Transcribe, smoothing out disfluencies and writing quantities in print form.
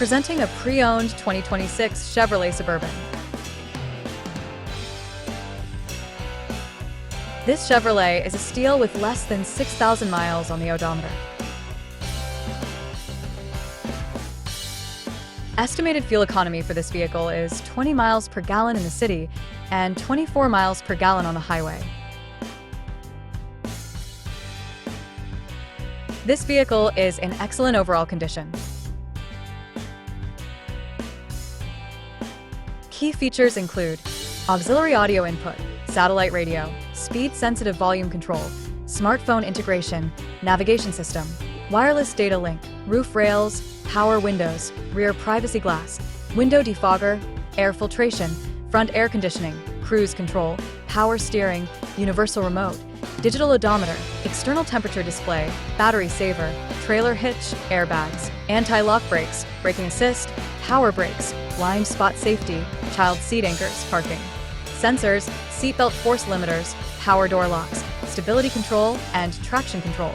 Presenting a pre-owned 2026 Chevrolet Suburban. This Chevrolet is a steal with less than 6,000 miles on the odometer. Estimated fuel economy for this vehicle is 20 miles per gallon in the city and 24 miles per gallon on the highway. This vehicle is in excellent overall condition. Key features include auxiliary audio input, satellite radio, speed-sensitive volume control, smartphone integration, navigation system, wireless data link, roof rails, power windows, rear privacy glass, window defogger, air filtration, front air conditioning, cruise control, power steering, universal remote, digital odometer, external temperature display, battery saver, trailer hitch, airbags, anti-lock brakes, braking assist, power brakes, blind spot safety, child seat anchors, parking, sensors, seatbelt force limiters, power door locks, stability control, and traction control.